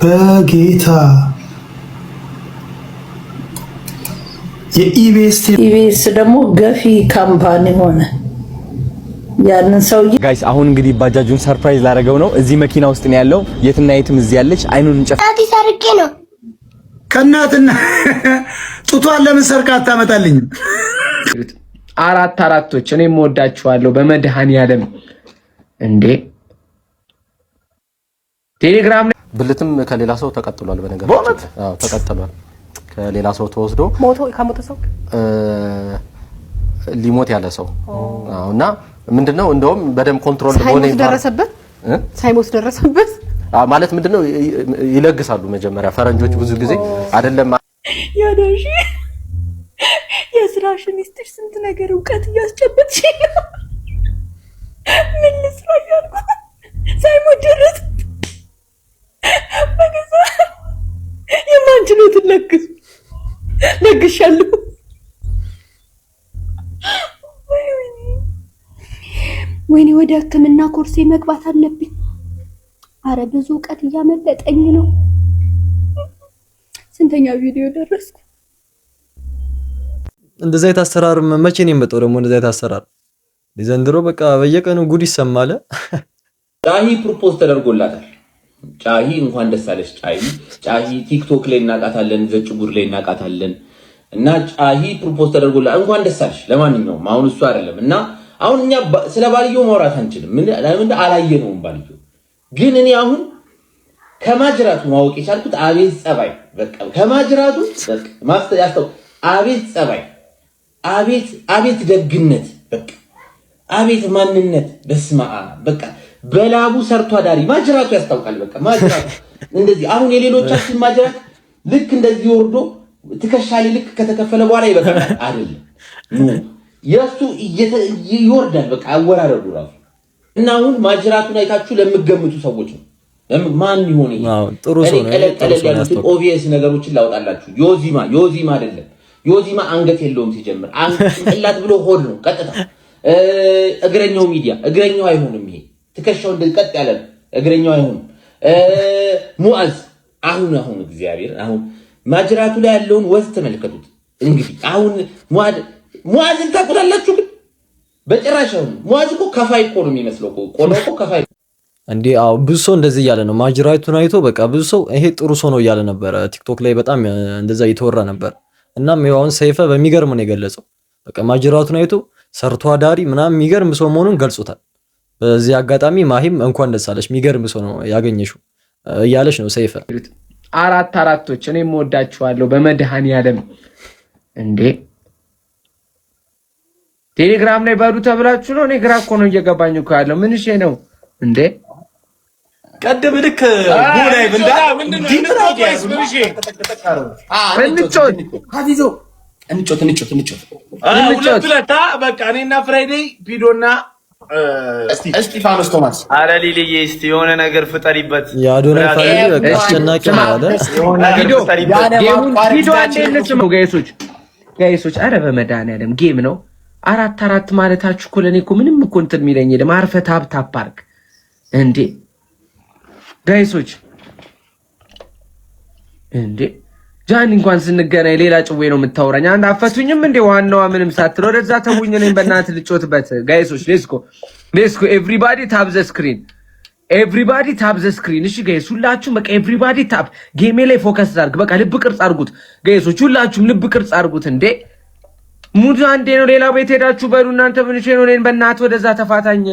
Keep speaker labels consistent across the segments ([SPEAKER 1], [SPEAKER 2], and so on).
[SPEAKER 1] በጌታ
[SPEAKER 2] የኢቢኤስ ደግሞ ገፊ ካምፓኒ ሆነ። ያንን ሰውዬ
[SPEAKER 3] ጋይስ አሁን እንግዲህ ባጃጁን ሰርፕራይዝ ላደረገው ነው። እዚህ መኪና ውስጥ ነው ያለው። የትና የትም እዚህ ያለች አይኑን እንጨፍ
[SPEAKER 4] አዲስ አርቄ ነው
[SPEAKER 1] ከናትና ጡቷን ለምን ሰርቃ አታመጣልኝም?
[SPEAKER 5] አራቶች እኔም ወዳችኋለሁ በመድኃኒዓለም እንዴ ቴሌግራም
[SPEAKER 6] ብልትም ከሌላ ሰው ተቀጥሏል። በነገራችን አዎ ተቀጥሏል። ከሌላ ሰው ተወስዶ
[SPEAKER 7] ከሞተ ሰው
[SPEAKER 6] ሊሞት ያለ ሰው አውና ምንድነው እንደውም በደም ኮንትሮል ሆነ
[SPEAKER 7] ሳይሞት ደረሰበት
[SPEAKER 6] ማለት ምንድነው ይለግሳሉ። መጀመሪያ ፈረንጆች ብዙ ጊዜ አይደለም
[SPEAKER 8] ያዳሽ የስራሽ ሚኒስትር ስንት ነገር እውቀት እያስጨበጥሽ ምን ልስራ ያልኩት ሳይሞት ደረሰ በገዛ የማንችሉትን ለግሻለሁ። ወይኔ ወደ ሕክምና ኮርሴ መግባት አለብኝ። አረ ብዙ እውቀት እያመለጠኝ ነው። ስንተኛ ቪዲዮ ደረስኩ?
[SPEAKER 9] እንደዛ የታሰራር መቼ ነው የመጣው ደግሞ እንደዛ የታሰራር ዘንድሮ በቃ በየቀኑ ጉድ ይሰማል።
[SPEAKER 10] ጫሂ ፕሮፖዝ ተደርጎላታል። ጫሂ እንኳን ደስ አለሽ ጫሂ ቲክቶክ ላይ እናቃታለን፣ ዘጭጉር ላይ እናቃታለን። እና ጫሂ ፕሮፖዝ ተደርጎላታል። እንኳን ደስ አለሽ። ለማንኛውም አሁን እሱ አይደለም እና አሁን እኛ ስለ ባልየው ማውራት አንችልም። ምን አላየነውም ባልየው። ግን እኔ አሁን ከማጅራቱ ማወቅ የቻልኩት አቤት ጸባይ፣ በቃ ከማጅራቱ በቃ ያስተው አቤት ጸባይ፣ አቤት ደግነት፣ በቃ አቤት ማንነት። በስማ በቃ በላቡ ሰርቶ አዳሪ ማጅራቱ ያስታውቃል። በቃ ማጅራቱ እንደዚህ አሁን የሌሎቻችን ማጅራት ልክ እንደዚህ ወርዶ ትከሻሌ ልክ ከተከፈለ በኋላ ይበቃል አይደለም የሱ ይወርዳል። በቃ አወራረዱ ራሱ እና አሁን ማጅራቱን አይታችሁ ለምትገምቱ ሰዎች ነው ማን ይሆን ይሄ?
[SPEAKER 9] ጥሩ ሰው ነው።
[SPEAKER 10] ቀለል ያሉትን ኦቪየስ ነገሮችን ላውጣላችሁ። ዮዚማ አይደለም። ዮዚማ አንገት የለውም ሲጀምር ጭንቅላት ብሎ ሆድ ነው ቀጥታ። እግረኛው ሚዲያ እግረኛው አይሆንም። ይሄ ትከሻው እንደዚህ ቀጥ ያለ እግረኛው አይሆንም። ሙአዝ አሁን እግዚአብሔር አሁን ማጅራቱ ላይ ያለውን ወዝ ተመልከቱት። እንግዲህ አሁን ሙአዝን ታውቁታላችሁ? ግን በጭራሽ አሁን ሙአዝ እኮ ከፋይ እኮ ነው የሚመስለው እኮ ቆሎ እኮ ከፋይ
[SPEAKER 9] እንዴ። አዎ ብዙ ሰው እንደዚህ እያለ ነው። ማጅራቱን አይቶ በቃ ብዙ ሰው ይሄ ጥሩ ሰው ነው እያለ ነበር። ቲክቶክ ላይ በጣም እንደዛ እየተወራ ነበር። እናም ይኸውም ሰይፈ በሚገርም ነው የገለጸው። በቃ ማጅራቱን አይቶ ሰርቶ አዳሪ ምናምን የሚገርም ሰው መሆኑን ገልጾታል። በዚህ አጋጣሚ ማሂም እንኳን ደስ አለሽ የሚገርም ሰው ነው ያገኘሽው እያለሽ ነው ሰይፈ።
[SPEAKER 5] አራቶች እኔም ወዳችኋለሁ በመድኃኒዓለም እንዴ ቴሌግራም ላይ ባሉ ተብላችሁ ነው። እኔ ግራ እኮ ነው እየገባኝ እኮ ያለው ምን እሺ ነው እንዴ?
[SPEAKER 11] ቀደም ልክ ጉላይ ብንዳ እንጮት በቃ እኔና ፍራይዴይ ፒዶና እስጢፋኖስ ቶማስ አረ ሊልዬ እስቲ የሆነ ነገር ፍጠሪበት።
[SPEAKER 9] የአዶናይ ፋሚሊ በቃ አስጨናቂ ነው አይደል?
[SPEAKER 11] የሆነ ነገር ፍጠሪበት።
[SPEAKER 5] ቪዲዮ አንዴነት ነው ጋይሶች። አረ በመድኃኒዓለም ጌም ነው። አራት ማለታችሁ እኮ ለኔ እኮ ምንም እኮ እንትን የሚለኝ የለም። አርፈህ ታፕ አድርግ እንዴ ጋይሶች እንዴ። ጃን እንኳን ስንገናኝ ሌላ ጭዌ ነው የምታወራኝ። አንድ አፈቱኝም እንዴ ዋናዋ ምንም ሳትል ወደዛ ተውኝ። እኔም በእናትህ ልጮትበት ጋይሶች። ሌስኮ ኤቭሪባዲ ታፕ ዘ ስክሪን እሺ ጋይስ ሁላችሁም በቃ ኤቭሪባዲ ታፕ ጌሜ ላይ ፎከስ አድርግ። በቃ ልብ ቅርጽ አድርጉት ጋይሶች፣ ሁላችሁም ልብ ቅርጽ አድርጉት እንዴ። ሙድ አንዴ ነው። ሌላ ቤት ሄዳችሁ በሉ እናንተ። ምን እሺ ነው? እኔን በእናትህ ወደዛ ተፋታኝ።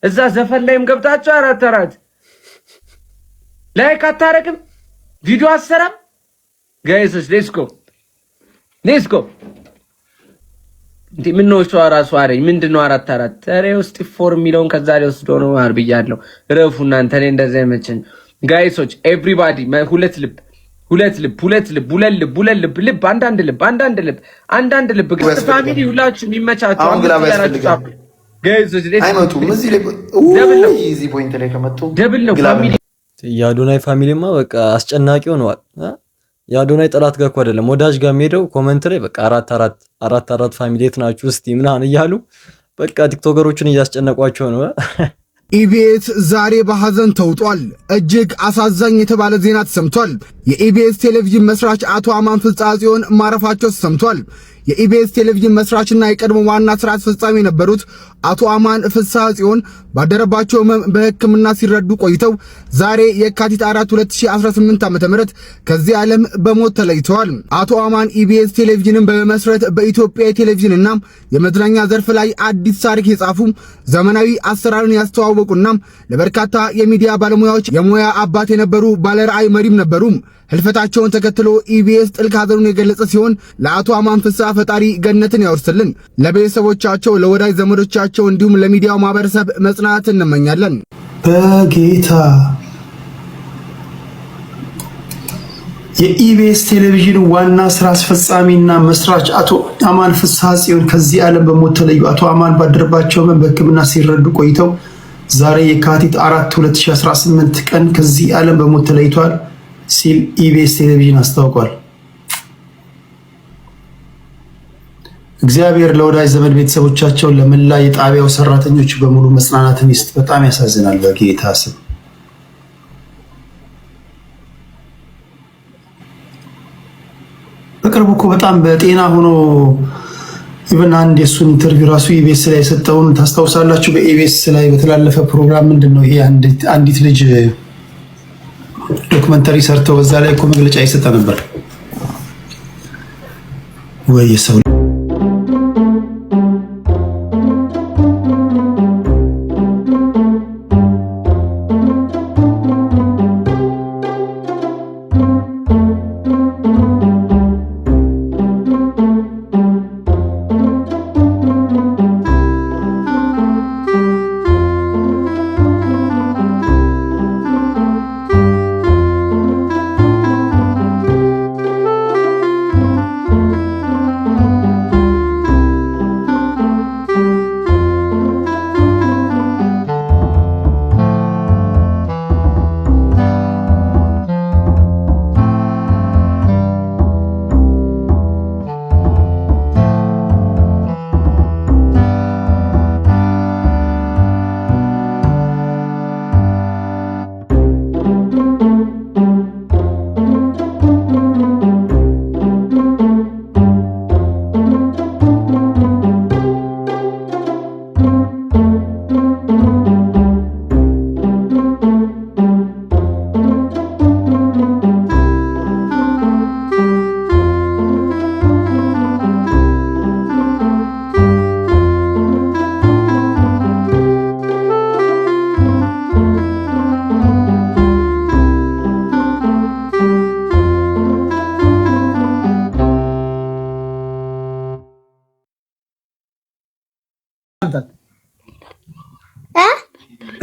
[SPEAKER 5] እዛ ዘፈን ላይም ገብታችሁ አራት ላይክ አታረግም፣ ቪዲዮ አሰራም ጋይሶች። ሌትስ ጎ እንዴ ምን ነው እሱ ራሱ አረኝ ምንድነው? አራት ኧረ ውስጥ ፎር የሚለውን ከዛ ላይ ወስዶ ነው አርብያለሁ። ረፉ እናንተ። እኔ እንደዛ አይመቸኝ ጋይሶች። ኤቭሪባዲ ሁለት ልብ አንዳንድ ልብ ፋሚሊ ሁላችሁ የሚመቻችሁ ጋይሶች። ደብል ነው ፋሚሊ።
[SPEAKER 9] የአዶናይ ፋሚሊማ በቃ አስጨናቂ ሆነዋል። የአዶናይ ጠላት ጋር እኮ አይደለም ወዳጅ ጋር ሄደው ኮሜንት ላይ በቃ አራት ፋሚሊ የት ናችሁ እስቲ ምናምን እያሉ በቃ ቲክቶከሮችን እያስጨነቋቸው ነው።
[SPEAKER 4] ኢቢኤስ ዛሬ በሐዘን ተውጧል። እጅግ አሳዛኝ የተባለ ዜና ተሰምቷል። የኢቢኤስ ቴሌቪዥን መስራች አቶ አማን ፍስሐጽዮን ማረፋቸው ተሰምቷል። የኢቢኤስ ቴሌቪዥን መስራችና የቀድሞ ዋና ስራ አስፈጻሚ የነበሩት አቶ አማን ፍስሐጽዮን ባደረባቸው በሕክምና ሲረዱ ቆይተው ዛሬ የካቲት 4 2018 ዓ.ም ከዚህ ዓለም በሞት ተለይተዋል። አቶ አማን ኢቢኤስ ቴሌቪዥንን በመመስረት በኢትዮጵያ የቴሌቪዥንና የመዝናኛ ዘርፍ ላይ አዲስ ታሪክ የጻፉ ዘመናዊ አሰራርን ያስተዋወቁና ለበርካታ የሚዲያ ባለሙያዎች የሙያ አባት የነበሩ ባለራዕይ መሪም ነበሩ። ህልፈታቸውን ተከትሎ ኢቢኤስ ጥልቅ ሐዘኑን የገለጸ ሲሆን ለአቶ አማን ፍስሐ ፈጣሪ ገነትን ያወርስልን፣ ለቤተሰቦቻቸው፣ ለወዳጅ ዘመዶቻቸው እንዲሁም ለሚዲያው ማህበረሰብ መጽናናት እንመኛለን።
[SPEAKER 1] በጌታ የኢቢኤስ ቴሌቪዥን ዋና ስራ አስፈጻሚና መስራች አቶ አማን ፍስሐጽዮን ከዚህ ዓለም በሞት ተለዩ። አቶ አማን ባደረባቸው በሕክምና ሲረዱ ቆይተው ዛሬ የካቲት 4 2018 ቀን ከዚህ ዓለም በሞት ተለይቷል ሲል ኢቢኤስ ቴሌቪዥን አስታውቋል። እግዚአብሔር ለወዳጅ ዘመድ ቤተሰቦቻቸው፣ ለመላ የጣቢያው ሰራተኞች በሙሉ መጽናናትን ይስጥ። በጣም ያሳዝናል። በጌታ ስም በቅርቡ እኮ በጣም በጤና ሆኖ ኢቨን አንድ የሱን ኢንተርቪው ራሱ ኢቢኤስ ላይ የሰጠውን ታስታውሳላችሁ? በኢቢኤስ ላይ በተላለፈ ፕሮግራም ምንድነው ይሄ አንዲት ልጅ ዶክመንተሪ ሰርተው በዛ ላይ እኮ መግለጫ ይሰጣ ነበር ወይ የሰው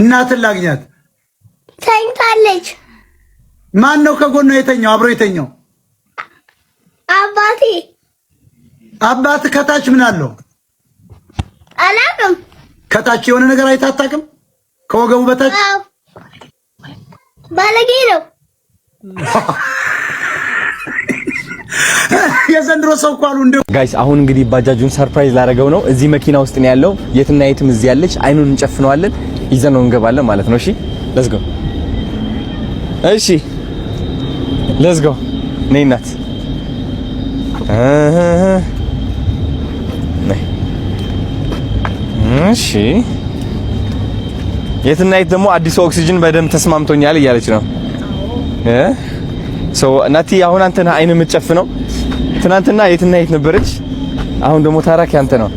[SPEAKER 1] እናትን ላግኛት።
[SPEAKER 8] ተኝታለች።
[SPEAKER 1] ማን ነው ከጎኗ የተኛው? አብሮ የተኛው
[SPEAKER 8] አባቴ።
[SPEAKER 1] አባት ከታች ምን አለው?
[SPEAKER 8] አላውቅም።
[SPEAKER 1] ከታች የሆነ ነገር አይታጣቅም? ከወገቡ በታች
[SPEAKER 8] ባለጌ ነው።
[SPEAKER 1] የዘንድሮ ሰው እኮ አሉ እንደው
[SPEAKER 3] ጋይስ አሁን እንግዲህ ባጃጁን ሰርፕራይዝ ላደረገው ነው። እዚህ መኪና ውስጥ ነው ያለው። የትና የትም እዚህ ያለች። አይኑን እንጨፍነዋለን፣ ይዘነው እንገባለን ማለት ነው። እሺ ሌትስ ጎ። እሺ ሌትስ ጎ። ነይ እናት ነይ። እሺ የትና የት ደግሞ አዲስ ኦክሲጅን በደንብ ተስማምቶኛል እያለች ነው እናቲ። አሁን አንተ ነህ አይን የምትጨፍነው። ትናንትና የትና የት ነበረች፣ አሁን ደግሞ ታራኪ አንተ ነው።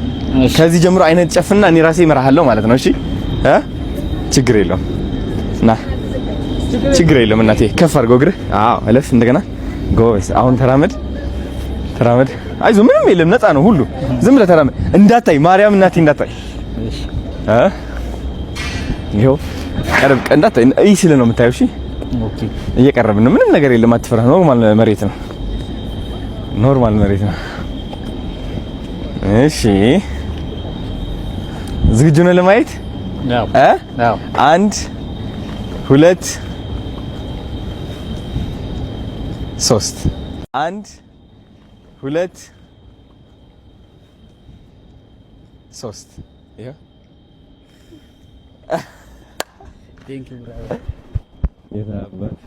[SPEAKER 3] ከዚህ ጀምሮ አይነት ጨፍና እኔ ራሴ እመራሃለሁ ማለት ነው። እሺ ችግር የለውም ና፣ ችግር የለውም እናቴ። ከፍ አድርገው እግርህ። አዎ እለፍ። እንደገና ጎበዝ። አሁን ተራመድ፣ ተራመድ። አይዞህ ምንም የለም፣ ነፃ ነው ሁሉ። ዝም ብለህ ተራመድ። እንዳታይ ማርያም እናቴ እንዳታይ። ይኸው ቀረብ፣ እንዳታይ። እይ ሲል ነው የምታየው። እሺ ኦኬ፣ እየቀረብን ነው። ምንም ነገር የለም፣ አትፍራ። ኖርማል መሬት ነው፣ ኖርማል መሬት ነው። እሺ ዝግጁ ነው ለማየት? አዎ። 1 2 3 1 2 3 ይሄ
[SPEAKER 12] ቴንክ ዩ ብራዘር።
[SPEAKER 3] የታባት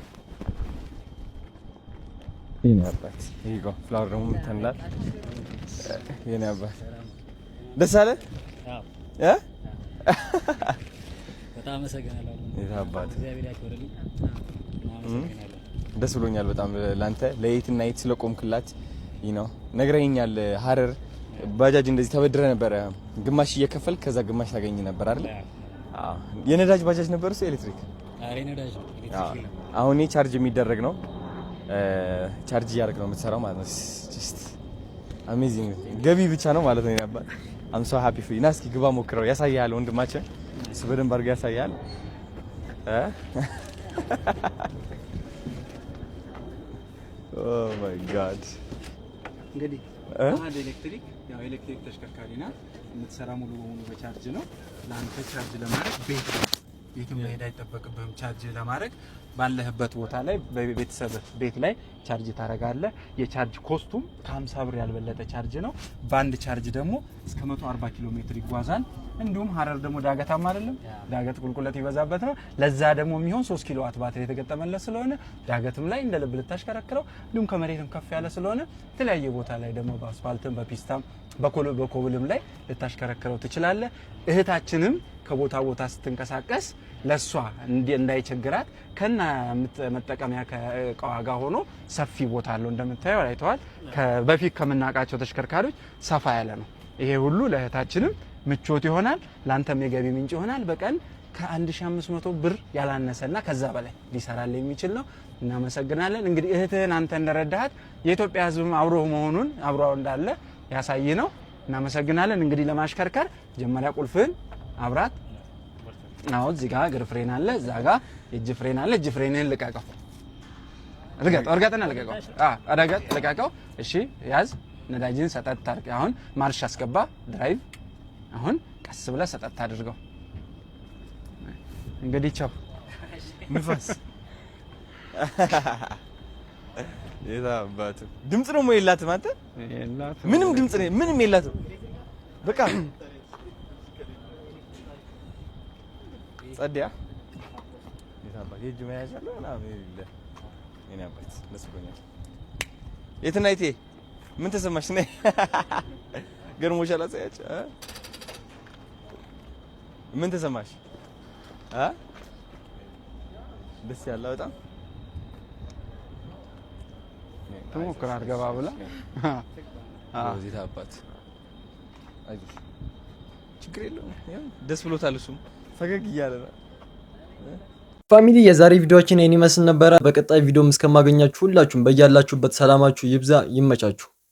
[SPEAKER 3] የኔ አባት ይሄ ፍላወር ደግሞ ምትንላል የኔ አባት ደስ አለ? አዎ
[SPEAKER 12] በጣም አመሰግናለሁ።
[SPEAKER 3] የታባት
[SPEAKER 12] እግዚአብሔር ያክብርልኝ።
[SPEAKER 3] ደስ ብሎኛል በጣም ላንተ ለየት እና የት ስለቆምክላት ነው ነግረኸኛል። ሀረር ባጃጅ እንደዚህ ተበድረ ነበር ግማሽ እየከፈልክ ከዛ ግማሽ ታገኝ ነበር አይደል? አዎ የነዳጅ ባጃጅ ነበር እሱ ኤሌክትሪክ?
[SPEAKER 12] አሬ ነዳጅ ነው ኤሌክትሪክ።
[SPEAKER 3] አሁን ቻርጅ የሚደረግ ነው ቻርጅ እያደረግ ነው የምትሰራው ማለት ነው። ጀስት አሜዚንግ ገቢ ብቻ ነው ማለት ነው። ያባል አም ሶ ሃፒ ፎር ዩ። ናስኪ ግባ ሞክረው ያሳያል ወንድማችን እሱ በደንብ አድርጎ ያሳያል። ኦ ማይ ጋድ
[SPEAKER 12] እንግዲህ አንድ ኤሌክትሪክ ያው ኤሌክትሪክ ተሽከርካሪ ናት የምትሰራ ሙሉ በሙሉ በቻርጅ ነው። ለአንተ ቻርጅ ለማድረግ ቤትም መሄድ አይጠበቅብህም። ቻርጅ ለማድረግ ባለህበት ቦታ ላይ በቤተሰብ ቤት ላይ ቻርጅ ታደርጋለህ። የቻርጅ ኮስቱም ከ50 ብር ያልበለጠ ቻርጅ ነው። በአንድ ቻርጅ ደግሞ እስከ 140 ኪሎ ሜትር ይጓዛል። እንዲሁም ሀረር ደግሞ ዳገታማ አይደለም፣ ዳገት ቁልቁለት ይበዛበት ነው። ለዛ ደግሞ የሚሆን 3 ኪሎ ዋት ባትሪ የተገጠመለት ስለሆነ ዳገትም ላይ እንደ ልብ ልታሽከረክረው፣ እንዲሁም ከመሬትም ከፍ ያለ ስለሆነ የተለያየ ቦታ ላይ ደግሞ በአስፋልትም በፒስታም በኮብልም ላይ ልታሽከረክረው ትችላለህ። እህታችንም ከቦታ ቦታ ስትንቀሳቀስ ለሷ እንዳይቸግራት ከና መጠቀሚያ ከእቃዋ ጋር ሆኖ ሰፊ ቦታ አለው። እንደምታየው አይተዋል። በፊት ከምናውቃቸው ተሽከርካሪዎች ሰፋ ያለ ነው። ይሄ ሁሉ ለእህታችንም ምቾት ይሆናል፣ ላንተም የገቢ ምንጭ ይሆናል። በቀን ከ1500 ብር ያላነሰና ከዛ በላይ ሊሰራል የሚችል ነው። እናመሰግናለን። እንግዲህ እህትህን አንተ እንደረዳሃት የኢትዮጵያ ሕዝብ አብሮህ መሆኑን አብሮህ እንዳለ ያሳይ ነው። እናመሰግናለን። እንግዲህ ለማሽከርከር መጀመሪያ ቁልፍህን አብራት። አዎ እዚህ ጋር እግር ፍሬን አለ፣ እዛ ጋር እጅ ፍሬን አለ። እጅ ፍሬንህን ልቀቀው፣ እርገጥና ልቀቀው። አረጋጥ ልቀቀው። እሺ ያዝ። ነዳጅን ሰጠት ታርቅ። አሁን ማርሽ አስገባ፣ ድራይቭ። አሁን ቀስ ብለህ ሰጠት አድርገው። እንግዲህ ቻው ንፋስ
[SPEAKER 3] የታባቱ ድምጽ ነው የላትም። አንተ ምንም ድምጽ ነው ምንም የላትም። በቃ ጸዲያ የታባቱ የእጅ መያዣ አለ ምናምን ይለ የኔ አባት ደስ ብሎኛል። የትና የቴ ምን ተሰማሽ? ነይ ገርሞሻል። አሳያች ምን ተሰማሽ? ደስ ያለ በጣም
[SPEAKER 12] ተሞክራ አድርገባ ብላ
[SPEAKER 3] እዚህ ታባት አይዞሽ ችግር የለውም። ደስ ብሎታል። እሱም ፈገግ እያለ ነው።
[SPEAKER 9] ፋሚሊ የዛሬ ቪዲዮአችን ይሄን ይመስል ነበር። በቀጣይ ቪዲዮም እስከማገኛችሁ ሁላችሁም በያላችሁበት ሰላማችሁ ይብዛ። ይመቻችሁ።